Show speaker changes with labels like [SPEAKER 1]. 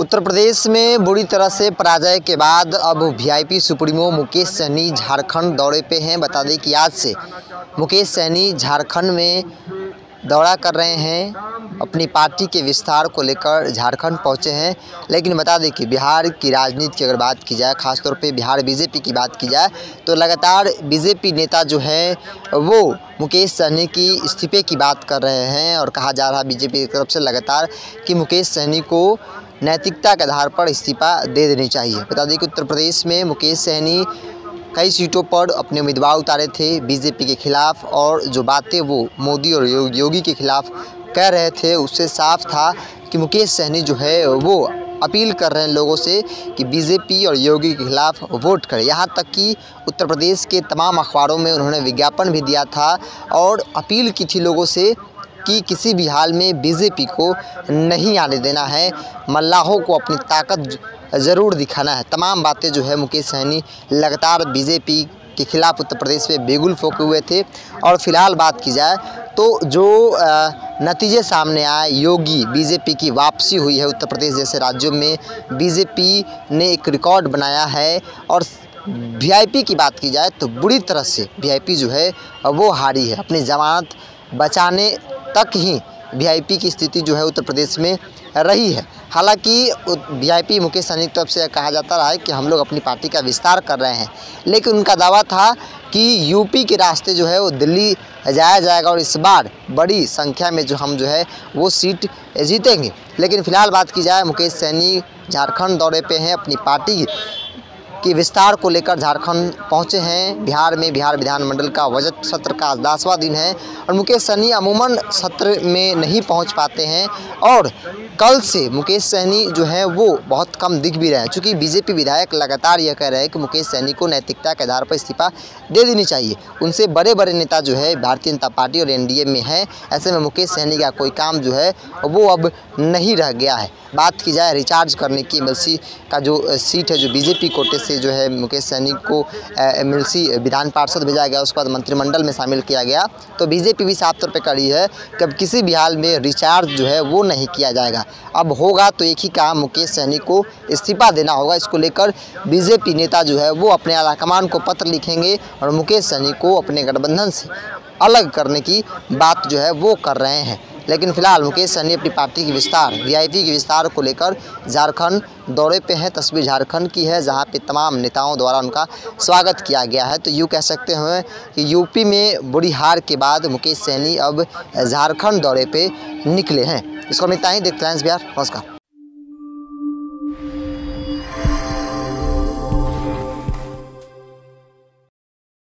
[SPEAKER 1] उत्तर प्रदेश में बुरी तरह से पराजय के बाद अब वीआईपी सुप्रीमो मुकेश सहनी झारखंड दौरे पे हैं। बता दें कि आज से मुकेश सहनी झारखंड में दौरा कर रहे हैं। अपनी पार्टी के विस्तार को लेकर झारखंड पहुंचे हैं। लेकिन बता दें कि बिहार की राजनीति की अगर बात की जाए, खासतौर पे बिहार बीजेपी की बात की जाए, तो लगातार बीजेपी नेता जो हैं वो मुकेश सहनी की इस्तीफे की बात कर रहे हैं। और कहा जा रहा है बीजेपी की तरफ से लगातार कि मुकेश सहनी को नैतिकता के आधार पर इस्तीफा दे देनी चाहिए। बता दें कि उत्तर प्रदेश में मुकेश सहनी कई सीटों पर अपने उम्मीदवार उतारे थे बीजेपी के खिलाफ, और जो बातें वो मोदी और योगी के खिलाफ कह रहे थे उससे साफ था कि मुकेश सहनी जो है वो अपील कर रहे हैं लोगों से कि बीजेपी और योगी के खिलाफ वोट करें। यहाँ तक कि उत्तर प्रदेश के तमाम अखबारों में उन्होंने विज्ञापन भी दिया था और अपील की थी लोगों से कि किसी भी हाल में बीजेपी को नहीं आने देना है, मल्लाहों को अपनी ताकत ज़रूर दिखाना है। तमाम बातें जो है मुकेश सहनी लगातार बीजेपी के खिलाफ उत्तर प्रदेश में बिगुल फूके हुए थे। और फिलहाल बात की जाए तो जो नतीजे सामने आए, योगी बीजेपी की वापसी हुई है। उत्तर प्रदेश जैसे राज्यों में बीजेपी ने एक रिकॉर्ड बनाया है। और वीआईपी की बात की जाए तो बुरी तरह से वीआईपी जो है वो हारी है। अपनी जमानत बचाने तक ही वीआईपी की स्थिति जो है उत्तर प्रदेश में रही है। हालांकि वीआईपी मुकेश सहनी की तरफ से कहा जाता रहा है कि हम लोग अपनी पार्टी का विस्तार कर रहे हैं, लेकिन उनका दावा था कि यूपी के रास्ते जो है वो दिल्ली जाया जाएगा और इस बार बड़ी संख्या में जो है वो सीट जीतेंगे। लेकिन फिलहाल बात की जाए, मुकेश सहनी झारखंड दौरे पे हैं। अपनी पार्टी कि विस्तार को लेकर झारखंड पहुंचे हैं। बिहार में बिहार विधानमंडल का बजट सत्र का 10वां दिन है और मुकेश सहनी अमूमन सत्र में नहीं पहुंच पाते हैं। और कल से मुकेश सहनी जो है वो बहुत कम दिख भी रहे हैं, चूँकि बीजेपी विधायक लगातार यह कह रहे हैं कि मुकेश सहनी को नैतिकता के आधार पर इस्तीफा दे देनी चाहिए। उनसे बड़े बड़े नेता जो है भारतीय जनता पार्टी और एनडीए में हैं। ऐसे में मुकेश सहनी का कोई काम जो है वो अब नहीं रह गया है। बात की जाए रिचार्ज करने की, एमएलसी का जो सीट है, जो बीजेपी कोटे से जो है मुकेश सहनी को एमएलसी विधान पार्षद भेजा गया, उसके बाद मंत्रिमंडल में शामिल किया गया, तो बीजेपी भी साफ तौर पे कड़ी है कि अब किसी भी हाल में रिचार्ज जो है वो नहीं किया जाएगा। अब होगा तो एक ही काम, मुकेश सहनी को इस्तीफा देना होगा। इसको लेकर बीजेपी नेता जो है वो अपने आलाकमान को पत्र लिखेंगे और मुकेश सहनी को अपने गठबंधन से अलग करने की बात जो है वो कर रहे हैं। लेकिन फिलहाल मुकेश सहनी अपनी पार्टी की विस्तार, वीआईपी के विस्तार को लेकर झारखंड दौरे पे हैं। तस्वीर झारखंड की है जहां पे तमाम नेताओं द्वारा उनका स्वागत किया गया है। तो यूँ कह सकते हैं कि यूपी में बुरी हार के बाद मुकेश सहनी अब झारखंड दौरे पे निकले हैं। इसको हम इतना ही देखते हैं बिहार। नमस्कार।